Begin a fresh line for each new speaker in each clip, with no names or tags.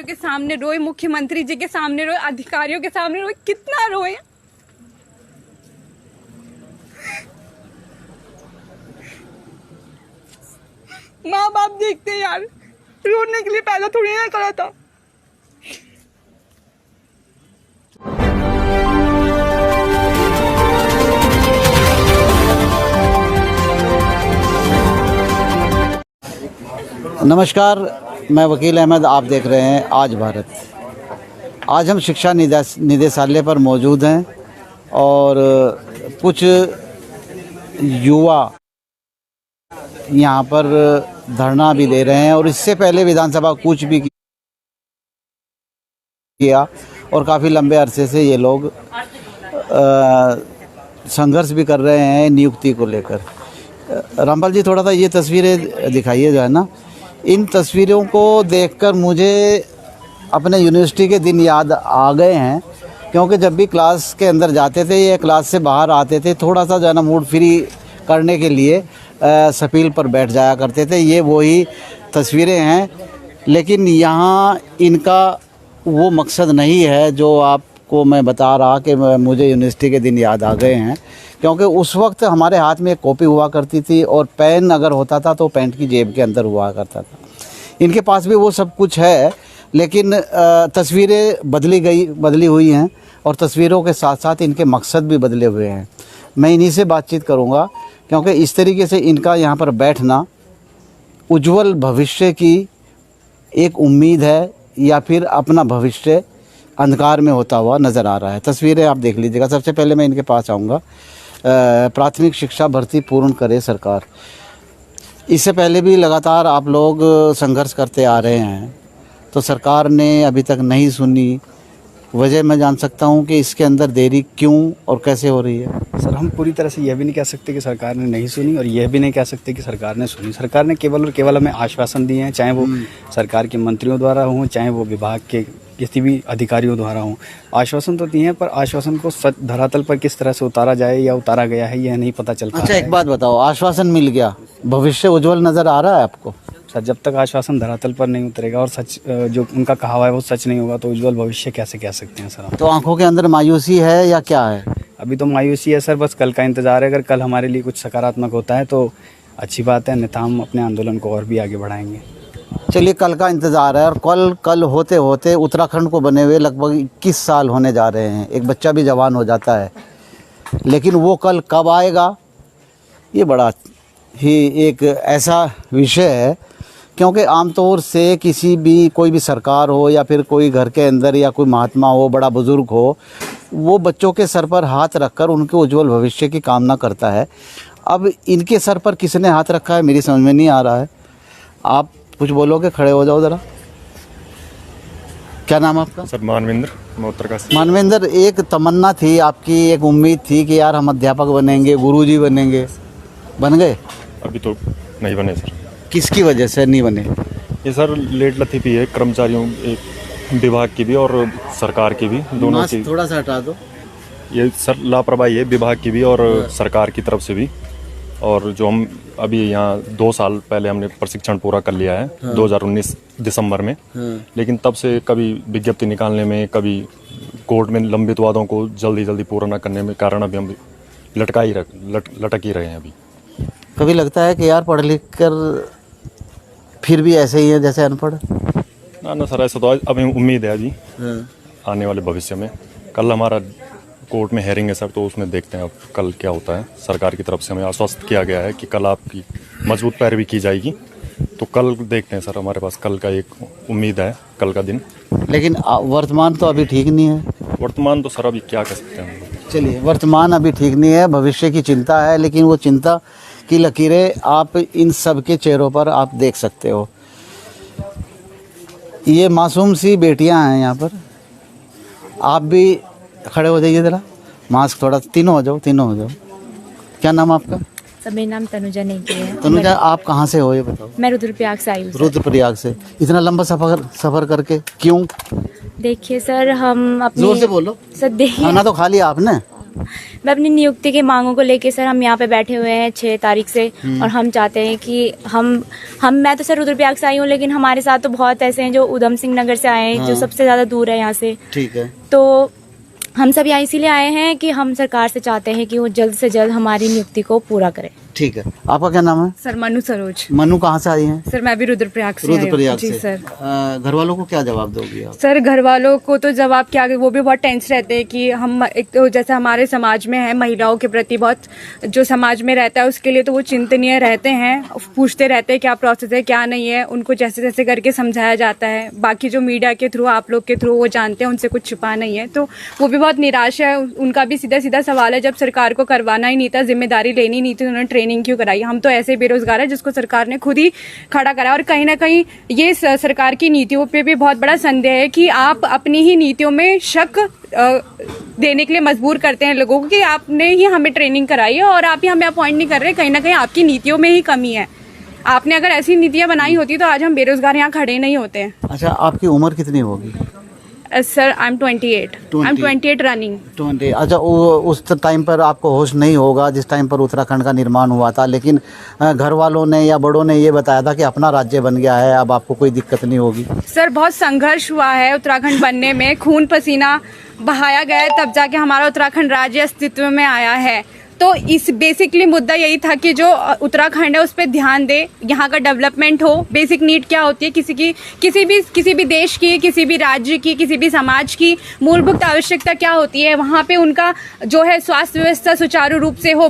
के सामने रोए, मुख्यमंत्री जी के सामने रोए, अधिकारियों के सामने रोए, कितना रोए। माँ बाप देखते यार, रोने के लिए पैदा थोड़ी ना करा था।
नमस्कार, मैं वकील अहमद, आप देख रहे हैं आज भारत। आज हम शिक्षा निदेशालय पर मौजूद हैं और कुछ युवा यहाँ पर धरना भी दे रहे हैं और इससे पहले विधानसभा कूच भी किया और काफ़ी लंबे अरसे से ये लोग संघर्ष भी कर रहे हैं नियुक्ति को लेकर। रामपाल जी, थोड़ा सा ये तस्वीरें दिखाइए जो है ना। इन तस्वीरों को देखकर मुझे अपने यूनिवर्सिटी के दिन याद आ गए हैं, क्योंकि जब भी क्लास के अंदर जाते थे या क्लास से बाहर आते थे, थोड़ा सा जो है ना मूड फ्री करने के लिए सपील पर बैठ जाया करते थे। ये वही तस्वीरें हैं, लेकिन यहाँ इनका वो मकसद नहीं है जो आपको मैं बता रहा कि मुझे यूनिवर्सिटी के दिन याद आ गए हैं, क्योंकि उस वक्त हमारे हाथ में एक कॉपी हुआ करती थी और पेन अगर होता था तो पैंट की जेब के अंदर हुआ करता था। इनके पास भी वो सब कुछ है, लेकिन तस्वीरें बदली हुई हैं और तस्वीरों के साथ साथ इनके मकसद भी बदले हुए हैं। मैं इन्हीं से बातचीत करूंगा, क्योंकि इस तरीके से इनका यहाँ पर बैठना उज्जवल भविष्य की एक उम्मीद है या फिर अपना भविष्य अंधकार में होता हुआ नज़र आ रहा है। तस्वीरें आप देख लीजिएगा। सबसे पहले मैं इनके पास आऊँगा। प्राथमिक शिक्षा भर्ती पूर्ण करे सरकार। इससे पहले भी लगातार आप लोग संघर्ष करते आ रहे हैं, तो सरकार ने अभी तक नहीं सुनी। वजह मैं जान सकता हूं कि इसके अंदर देरी क्यों और कैसे हो रही है?
सर, हम पूरी तरह से यह भी नहीं कह सकते कि सरकार ने नहीं सुनी और यह भी नहीं कह सकते कि सरकार ने सुनी। सरकार ने केवल और केवल हमें आश्वासन दिए हैं, चाहे वो सरकार के मंत्रियों द्वारा हों, चाहे वो विभाग के किसी भी अधिकारियों द्वारा हों। आश्वासन तो दिए हैं, पर आश्वासन को धरातल पर किस तरह से उतारा जाए या उतारा गया है, यह नहीं पता चल पा रहा है।
अच्छा, एक बात बताओ, आश्वासन मिल गया, भविष्य उज्जवल नज़र आ रहा है आपको?
सर, जब तक आश्वासन धरातल पर नहीं उतरेगा और सच जो उनका कहा हुआ है वो सच नहीं होगा, तो उज्जवल भविष्य कैसे कह सकते हैं सर हम?
तो आंखों के अंदर मायूसी है या क्या है?
अभी तो मायूसी है सर, बस कल का इंतज़ार है। अगर कल हमारे लिए कुछ सकारात्मक होता है तो अच्छी बात है, अन्यथा हम अपने आंदोलन को और भी आगे बढ़ाएंगे।
चलिए, कल का इंतज़ार है और कल होते होते उत्तराखंड को बने हुए लगभग 21 साल होने जा रहे हैं। एक बच्चा भी जवान हो जाता है, लेकिन वो कल कब आएगा, ये बड़ा ही एक ऐसा विषय है, क्योंकि आमतौर से कोई भी सरकार हो या फिर कोई घर के अंदर या कोई महात्मा हो, बड़ा बुजुर्ग हो, वो बच्चों के सर पर हाथ रखकर उनके उज्जवल भविष्य की कामना करता है। अब इनके सर पर किसने हाथ रखा है मेरी समझ में नहीं आ रहा है। आप कुछ बोलोगे? खड़े हो जाओ ज़रा। क्या नाम आपका?
सर, मानवेंद्र, मैं उत्तरकाशी।
मानवेंद्र, एक तमन्ना थी आपकी, एक उम्मीद थी कि यार हम अध्यापक बनेंगे, गुरुजी बनेंगे, बन गए?
अभी तो नहीं बने सर।
किसकी वजह से नहीं बने?
ये सर लेट लतीफ़ी है कर्मचारियों, एक विभाग की भी और सरकार की भी, दोनों की।
थोड़ा सा हटा दो।
ये सर लापरवाही है विभाग की भी और सरकार की तरफ से भी। और जो हम अभी यहाँ 2 साल पहले हमने प्रशिक्षण पूरा कर लिया है 2019 दिसंबर में, लेकिन तब से कभी विज्ञप्ति निकालने में, कभी कोर्ट में लंबित वादों को जल्दी पूरा न करने में कारण अभी हम लटक ही रहे हैं। अभी
कभी लगता है कि यार पढ़ लिख कर फिर भी ऐसे ही है जैसे अनपढ़?
ना सर, ऐसा तो अभी उम्मीद है अभी आने वाले भविष्य में। कल हमारा कोर्ट में हेयरिंग है सर, तो उसमें देखते हैं अब कल क्या होता है। सरकार की तरफ से हमें आश्वस्त किया गया है कि कल आपकी मजबूत पैरवी की जाएगी, तो कल देखते हैं सर। हमारे पास कल का एक उम्मीद है, कल का दिन।
लेकिन वर्तमान तो अभी ठीक नहीं है।
वर्तमान तो सर अभी क्या कर सकते हैं।
चलिए, वर्तमान अभी ठीक नहीं है, भविष्य की चिंता है, लेकिन वो चिंता की लकीरें आप इन सब के चेहरों पर आप देख सकते हो। ये मासूम सी बेटियां हैं यहाँ पर। आप भी खड़े हो जाइए ज़रा, मास्क थोड़ा, तीनों हो जाओ। क्या नाम आपका?
सर, मेरा नाम तनुजा नेगी है।
तनुजा, आप कहाँ से हो ये बताओ?
मैं रुद्रप्रयाग से आई हूँ।
रुद्रप्रयाग से इतना लंबा सफ़र करके क्यों?
देखिए सर, हम अपने
जोर से बोलो।
सर देखिए,
खाना तो खा लिया आपने?
मैं अपनी नियुक्ति की मांगों को लेके सर हम यहाँ पे बैठे हुए हैं 6 तारीख से और हम चाहते हैं कि मैं तो सर रुद्रप्रयाग से आई हूँ, लेकिन हमारे साथ तो बहुत ऐसे हैं जो उधम सिंह नगर से आए हैं, जो सबसे ज़्यादा दूर है यहाँ से।
ठीक है।
तो हम सब यहाँ इसीलिए आए हैं कि हम सरकार से चाहते हैं कि वो जल्द से जल्द हमारी नियुक्ति को पूरा करे।
ठीक है। आपका क्या नाम है?
सर मनु सरोज।
मनु कहाँ से आई हैं?
सर मैं भी रुद्रप्रयाग से आई हूँ।
रुद्रप्रयाग
जी
से।
सर।
घर वालों को क्या जवाब दोगी आप?
सर घर वालों को तो जवाब क्या, वो भी बहुत टेंस रहते हैं कि हम एक तो जैसे हमारे समाज में है महिलाओं के प्रति बहुत जो समाज में रहता है उसके लिए तो वो चिंतनीय रहते हैं, पूछते रहते हैं क्या प्रोसेस है क्या नहीं है, उनको जैसे जैसे करके समझाया जाता है। बाकी जो मीडिया के थ्रू आप लोग के थ्रू वो जानते हैं, उनसे कुछ छुपा नहीं है, तो वो भी बहुत निराश है। उनका भी सीधा सीधा सवाल है, जब सरकार को करवाना ही नहीं था, जिम्मेदारी लेनी नहीं थी, उन्होंने ट्रेनिंग क्यों कराई? हम तो ऐसे बेरोजगार है जिसको सरकार ने खुद ही खड़ा करा। और कहीं ना कहीं ये सरकार की नीतियों पे भी बहुत बड़ा संदेह है कि आप अपनी ही नीतियों में शक देने के लिए मजबूर करते हैं लोगों को कि आपने ही हमें ट्रेनिंग कराई है और आप ही हमें अपॉइंट नहीं कर रहे। कहीं ना कहीं आपकी नीतियों में ही कमी है। आपने अगर ऐसी नीतियां बनाई होती तो आज हम बेरोजगार यहाँ खड़े नहीं होते।
अच्छा, आपकी उम्र कितनी होगी?
Sir I am 28। I am 28 running
20। अच्छा, उस टाइम पर आपको होश नहीं होगा जिस टाइम पर उत्तराखंड का निर्माण हुआ था, लेकिन घर वालों ने या बड़ों ने ये बताया था कि अपना राज्य बन गया है, अब आपको कोई दिक्कत नहीं होगी।
सर बहुत संघर्ष हुआ है उत्तराखंड बनने में, खून पसीना बहाया गया है, तब जाके हमारा उत्तराखंड राज्य अस्तित्व में आया है। तो इस बेसिकली मुद्दा यही था कि जो उत्तराखंड है उस पर ध्यान दे, यहाँ का डेवलपमेंट हो। बेसिक नीड क्या होती है किसी भी देश की, किसी भी राज्य की, किसी भी समाज की मूलभूत आवश्यकता क्या होती है, वहाँ पे उनका जो है स्वास्थ्य व्यवस्था सुचारू रूप से हो,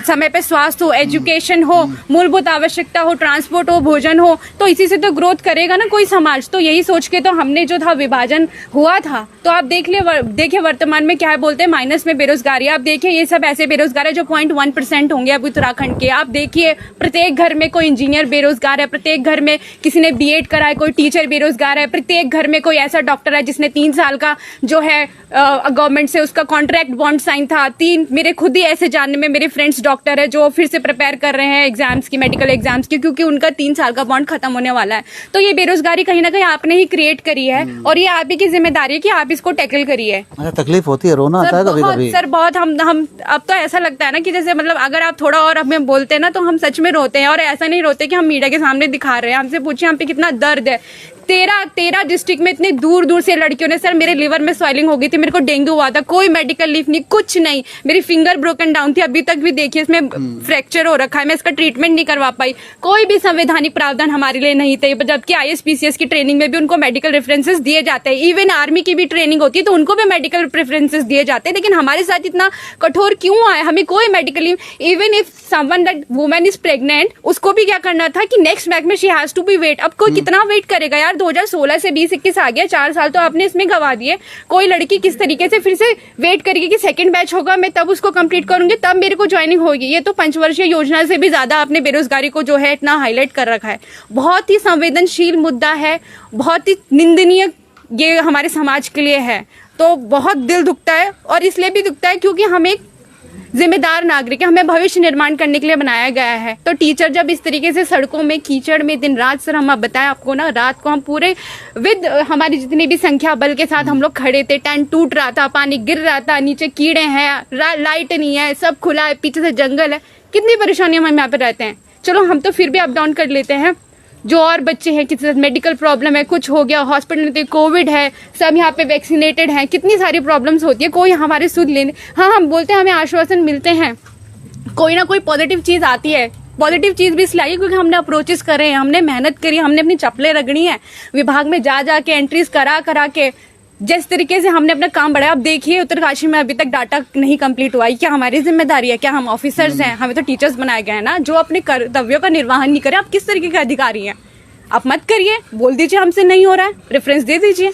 समय पे स्वास्थ्य हो, एजुकेशन हो, मूलभूत आवश्यकता हो, ट्रांसपोर्ट हो, भोजन हो, तो इसी से तो ग्रोथ करेगा ना कोई समाज। तो यही सोच के तो हमने जो था विभाजन हुआ था। तो आप देखिए वर्तमान में क्या है, बोलते हैं माइनस में बेरोजगारी। आप देखिए ये सब ऐसे बेरोजगार है जो 0.1% होंगे अब उत्तराखंड के। आप देखिए प्रत्येक घर में कोई इंजीनियर बेरोजगार है, प्रत्येक घर में किसी ने बीएड करा है, कोई टीचर बेरोजगार है, प्रत्येक घर में कोई ऐसा डॉक्टर है जिसने 3 साल का जो है गवर्नमेंट से उसका कॉन्ट्रैक्ट बॉन्ड साइन था। मेरे खुद ही ऐसे जानने में मेरे फ्रेंड्स डॉक्टर है जो फिर से प्रिपेयर कर रहे हैं एग्जाम्स की, मेडिकल एग्जाम्स की, क्योंकि उनका 3 साल का बॉन्ड खत्म होने वाला है। तो ये बेरोजगारी कहीं ना कहीं आपने ही क्रिएट करी है और ये आप ही की जिम्मेदारी है कि आप इसको टैकल करिए।
तकलीफ होती है, रोना आता है कभी कभी?
सर बहुत हम अब तो ऐसा लगता है ना कि जैसे मतलब अगर आप थोड़ा और हमें बोलते हैं ना तो हम सच में रोते हैं। और ऐसा नहीं रोते कि हम मीडिया के सामने दिखा रहे हैं। हमसे पूछिए हम पे कितना दर्द है। 13 डिस्ट्रिक्ट में इतने दूर दूर से लड़कियों ने, सर मेरे लिवर में स्वेलिंग हो गई थी, मेरे को डेंगू हुआ था, कोई मेडिकल लीव नहीं, कुछ नहीं, मेरी फिंगर ब्रोकन डाउन थी, अभी तक भी देखिए इसमें फ्रैक्चर हो रखा है, मैं इसका ट्रीटमेंट नहीं करवा पाई। कोई भी संवैधानिक प्रावधान हमारे लिए नहीं थे, जबकि ISPCS की ट्रेनिंग में भी उनको मेडिकल रेफरेंसेस दिए जाते हैं। इवन आर्मी की भी ट्रेनिंग होती है तो उनको भी मेडिकल प्रेफरेंसेस दिए जाते हैं। लेकिन हमारे साथ इतना कठोर क्यों आया? हमें कोई medical leave, even if someone that woman is pregnant, उसको भी क्या करना था कि नेक्स्ट बैच में she has to be wait. अब कोई कितना वेट करेगा यार? 2016 से 20-21 आ गया, 4 साल तो आपने इसमें गवा दिए। कोई लड़की किस तरीके से फिर से वेट करेगी कि सेकंड बैच होगा, मैं तब उसको कंप्लीट करूंगी, तब मेरे को ज्वाइनिंग होगी। ये तो पंचवर्षीय योजना से भी ज्यादा आपने बेरोजगारी को जो है इतना हाईलाइट कर रखा है। बहुत ही संवेदनशील मुद्दा है, बहुत ही निंदनीय ये हमारे समाज के लिए है। तो बहुत दिल दुखता है और इसलिए भी दुखता है क्योंकि हम एक जिम्मेदार नागरिक है, हमें भविष्य निर्माण करने के लिए बनाया गया है। तो टीचर जब इस तरीके से सड़कों में कीचड़ में दिन रात, सर हम अब बताएं आपको ना, रात को हम पूरे विद हमारी जितनी भी संख्या बल के साथ हम लोग खड़े थे, टेंट टूट रहा था, पानी गिर रहा था, नीचे कीड़े हैं, लाइट नहीं है, सब खुला है, पीछे से जंगल है, कितनी परेशानियां हम यहाँ पे रहते हैं। चलो हम तो फिर भी अप डाउन कर लेते हैं। जो और बच्चे हैं किसी मेडिकल प्रॉब्लम है, कुछ हो गया, हॉस्पिटल में कोविड है, सब यहाँ पे वैक्सीनेटेड हैं, कितनी सारी प्रॉब्लम्स होती है, कोई हमारे सुध लेने, हाँ हम बोलते हैं हमें आश्वासन मिलते हैं, कोई ना कोई पॉजिटिव चीज आती है। पॉजिटिव चीज भी इसलिए आई क्योंकि हमने अप्रोचेस करे हैं, हमने मेहनत करी, हमने अपनी चप्पलें रगड़ी हैं, विभाग में जा के एंट्रीज करा के जिस तरीके से हमने अपना काम बढ़ाया। अब देखिए उत्तरकाशी में अभी तक डाटा नहीं कंप्लीट हुआ, क्या हमारी जिम्मेदारी है? क्या हम ऑफिसर्स हैं? हमें तो टीचर्स बनाए गए हैं ना, जो अपने कर्तव्यों का निर्वहन नहीं करे। आप किस तरीके के अधिकारी हैं? आप मत करिए, बोल दीजिए हमसे नहीं हो रहा है, रेफरेंस दे दीजिए।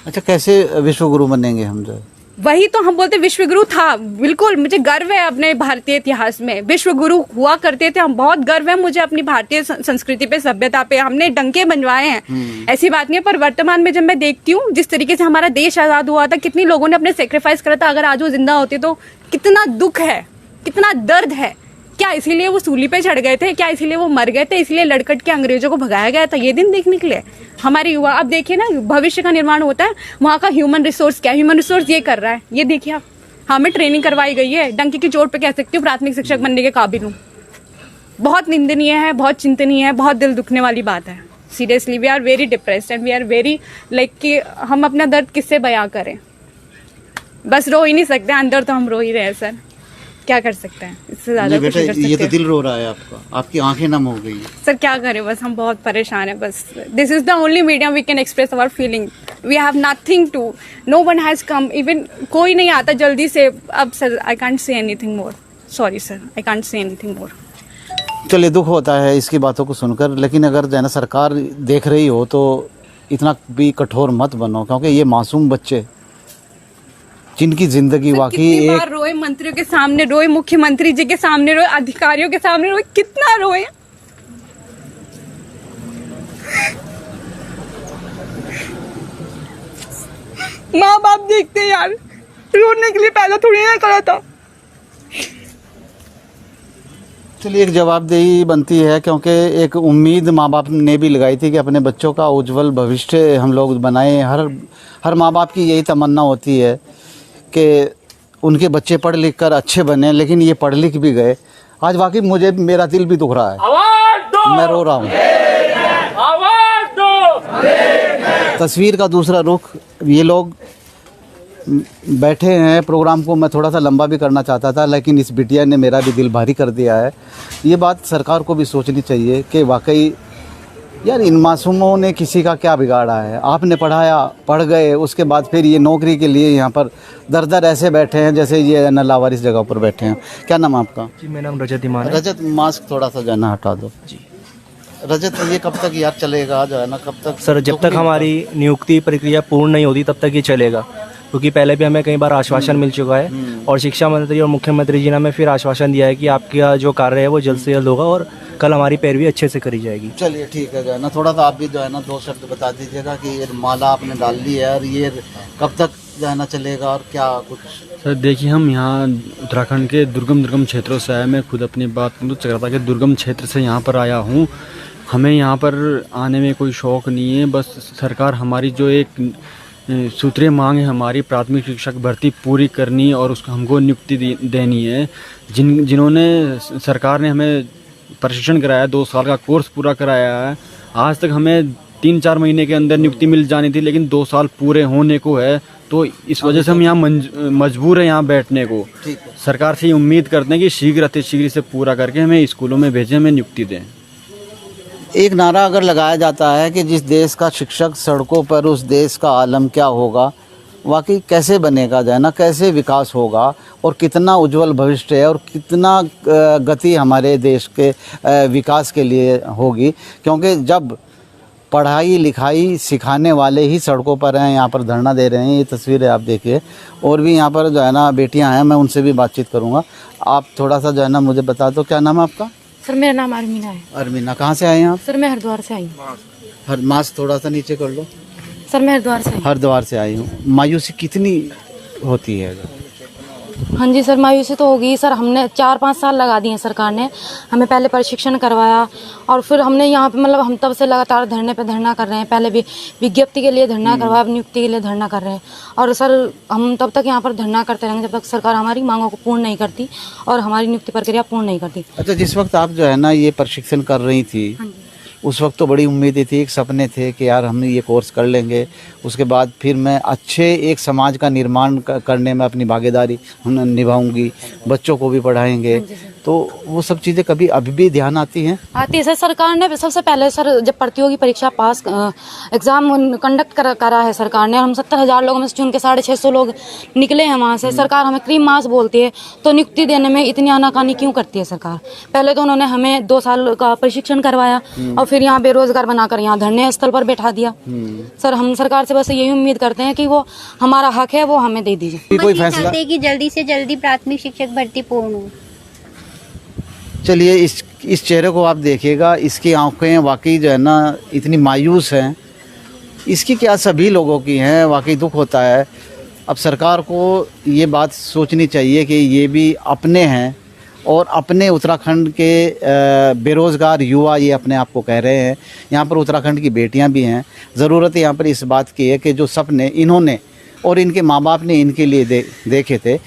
अच्छा, कैसे विश्व गुरु बनेंगे हम? जो
वही तो हम बोलते विश्व गुरु था, बिल्कुल मुझे गर्व है अपने भारतीय इतिहास में, विश्व गुरु हुआ करते थे हम, बहुत गर्व है मुझे अपनी भारतीय संस्कृति पे, सभ्यता पे, हमने डंके बनवाए हैं, ऐसी बात नहीं है। पर वर्तमान में जब मैं देखती हूँ जिस तरीके से हमारा देश आजाद हुआ था, कितनी लोगों ने अपने सेक्रीफाइस करा था, अगर आज वो जिंदा होते तो कितना दुख है, कितना दर्द है। क्या इसीलिए वो सूली पे चढ़ गए थे? क्या इसीलिए वो मर गए थे? इसलिए लड़कट के अंग्रेजों को भगाया गया था ये दिन देखने के लिए? हमारे युवा, अब देखिए ना, भविष्य का निर्माण होता है, वहाँ का ह्यूमन रिसोर्स क्या, ह्यूमन रिसोर्स ये कर रहा है, ये देखिए आप, हमें ट्रेनिंग करवाई गई है, डंकी की चोट पे कह सकती हूँ प्राथमिक शिक्षक बनने के काबिल हूँ। बहुत निंदनीय है, बहुत चिंतनीय है, बहुत दिल दुखने वाली बात है। Seriously we are very depressed and we are very like कि हम अपना दर्द किससे बयां करें। बस रो ही नहीं सकते, अंदर तो हम रो ही रहे हैं सर, क्या कर सकते हैं, इससे ज्यादा कुछ नहीं कर सकते।
ये तो दिल रो रहा है आपका, आपकी आंखें नम हो गई।
सर क्या करें, बस हम बहुत परेशान हैं। बस this is the only medium we can express our feeling. We have nothing to, no one has come, even कोई नहीं आता जल्दी से। अब sir I can't say anything more, sorry sir, I can't say anything more.
चलिए दुख होता है इसकी बातों को सुनकर, लेकिन अगर जो है ना सरकार देख रही हो तो इतना भी कठोर मत बनो, क्योंकि ये मासूम बच्चे जिनकी जिंदगी वाकई
कितनी बार
एक
रोए, मंत्रियों के सामने रोए, मुख्यमंत्री जी के सामने रोए, अधिकारियों के सामने रोए, कितना रोए। माँ बाप देखते हैं यार, रोने के लिए पैदा थोड़ी ना करा था।
चलिए एक जवाबदेही बनती है, क्योंकि एक उम्मीद माँ बाप ने भी लगाई थी कि अपने बच्चों का उज्जवल भविष्य हम लोग बनाएं। हर माँ बाप की यही तमन्ना होती है कि उनके बच्चे पढ़ लिख कर अच्छे बने, लेकिन ये पढ़ लिख भी गए। आज वाकई मुझे मेरा दिल भी दुख रहा है, मैं रो रहा हूँ। तस्वीर का दूसरा रुख, ये लोग बैठे हैं। प्रोग्राम को मैं थोड़ा सा लंबा भी करना चाहता था, लेकिन इस बिटिया ने मेरा भी दिल भारी कर दिया है। ये बात सरकार को भी सोचनी चाहिए कि वाकई यार इन मासूमों ने किसी का क्या बिगाड़ा है। आपने पढ़ाया, पढ़ गए, उसके बाद फिर ये नौकरी के लिए यहाँ पर दर दर ऐसे बैठे हैं जैसे ये लावारिस जगह पर बैठे हैं। क्या नाम आपका?
जी मेरा नाम रजत ईमान है।
रजत, मास्क थोड़ा सा जाना हटा दो जी। रजत, ये कब तक यार चलेगा जो है ना, कब तक?
सर जब तक हमारी नियुक्ति प्रक्रिया पूर्ण नहीं होती तब तक ये चलेगा, क्योंकि पहले भी हमें कई बार आश्वासन मिल चुका है और शिक्षा मंत्री और मुख्यमंत्री जी ने हमें फिर आश्वासन दिया है कि आपका जो कार्य है वो जल्द से जल्द होगा और कल हमारी पैरवी अच्छे से करी जाएगी।
चलिए ठीक है जो है ना, थोड़ा सा आप भी जो है ना दो शब्द बता दीजिएगा कि ये माला आपने डाल ली है और ये कब तक जो है ना चलेगा और क्या कुछ?
सर देखिए, हम यहाँ उत्तराखंड के दुर्गम क्षेत्रों से आए। मैं खुद अपनी बात करूँ तो था कि दुर्गम क्षेत्र से यहाँ पर आया हूँ। हमें यहाँ पर आने में कोई शौक़ नहीं है, बस सरकार हमारी जो एक सूत्रीय मांग है हमारी प्राथमिक शिक्षक भर्ती पूरी करनी और उसको हमको नियुक्ति देनी है। जिन्होंने सरकार ने हमें प्रशिक्षण कराया, 2 साल का कोर्स पूरा कराया है, आज तक हमें 3-4 महीने के अंदर नियुक्ति मिल जानी थी, लेकिन 2 साल पूरे होने को है। तो इस वजह से हम यहाँ मजबूर हैं यहाँ बैठने को। सरकार से उम्मीद करते हैं कि शीघ्र अतिशीघ्र से पूरा करके हमें स्कूलों में भेजें, हमें नियुक्ति दें।
एक नारा अगर लगाया जाता है कि जिस देश का शिक्षक सड़कों पर, उस देश का आलम क्या होगा। वाकई कैसे बनेगा जो है ना, कैसे विकास होगा और कितना उज्जवल भविष्य है और कितना गति हमारे देश के विकास के लिए होगी। क्योंकि जब पढ़ाई लिखाई सिखाने वाले ही सड़कों पर हैं, यहाँ पर धरना दे रहे हैं। ये तस्वीरें आप देखिए, और भी यहाँ पर जो है ना बेटियाँ हैं, मैं उनसे भी बातचीत करूँगा। आप थोड़ा सा जो है ना मुझे बता दो, क्या नाम है आपका?
सर मेरा नाम अरमीना है।
अरमीना, कहाँ से आए हैं आप?
सर मैं हरिद्वार से आई हूँ।
मास्क थोड़ा सा नीचे कर लो।
सर मैं हरिद्वार से आई हूँ।
हरिद्वार से आई हूँ। मायूसी कितनी होती है?
हाँ जी सर, मायूसी तो होगी सर। हमने 4-5 साल लगा दिए हैं, सरकार ने हमें पहले प्रशिक्षण करवाया और फिर हमने यहाँ पे मतलब हम तब से लगातार धरने पे धरना कर रहे हैं। पहले भी विज्ञप्ति के लिए धरना करवाया, नियुक्ति के लिए धरना कर रहे हैं और सर हम तब तक यहाँ पर धरना करते रहेंगे जब तक सरकार हमारी मांगों को पूर्ण नहीं करती और हमारी नियुक्ति प्रक्रिया पूर्ण नहीं करती।
अच्छा, जिस वक्त आप जो है ना ये प्रशिक्षण कर रही थी, उस वक्त तो बड़ी उम्मीदें थी, एक सपने थे कि यार हम ये कोर्स कर लेंगे, उसके बाद फिर मैं अच्छे एक समाज का निर्माण करने में अपनी भागीदारी निभाऊंगी, बच्चों को भी पढ़ाएंगे। तो वो सब चीज़ें कभी अभी भी ध्यान आती हैं?
आती है सर। सरकार ने सबसे पहले सर जब प्रतियोगी परीक्षा पास एग्जाम कंडक्ट करा है सरकार ने, हम 70,000 लोगों में से चुन के 650 लोग निकले हैं वहाँ से। सरकार हमें क्रीम मास बोलती है, तो नियुक्ति देने में इतनी आनाकानी क्यों करती है सरकार? पहले तो उन्होंने हमें 2 साल का प्रशिक्षण करवाया और फिर यहाँ बेरोजगार बनाकर यहाँ धरने स्थल पर बैठा दिया। सर हम सरकार से बस यही उम्मीद करते हैं कि वो हमारा हक है वो हमें दे दीजिए।
कोई फैसला
कि जल्दी से जल्दी प्राथमिक शिक्षक भर्ती पूर्ण हो।
चलिए इस चेहरे को आप देखिएगा, इसकी आंखें वाकई जो है ना इतनी मायूस हैं। इसकी क्या सभी लोगों की हैं, वाकई दुख होता है। अब सरकार को ये बात सोचनी चाहिए कि ये भी अपने हैं और अपने उत्तराखंड के बेरोज़गार युवा ये अपने आप को कह रहे हैं। यहाँ पर उत्तराखंड की बेटियाँ भी हैं। ज़रूरत यहाँ पर इस बात की है कि जो सपने इन्होंने और इनके माँ बाप ने इनके लिए देखे थे,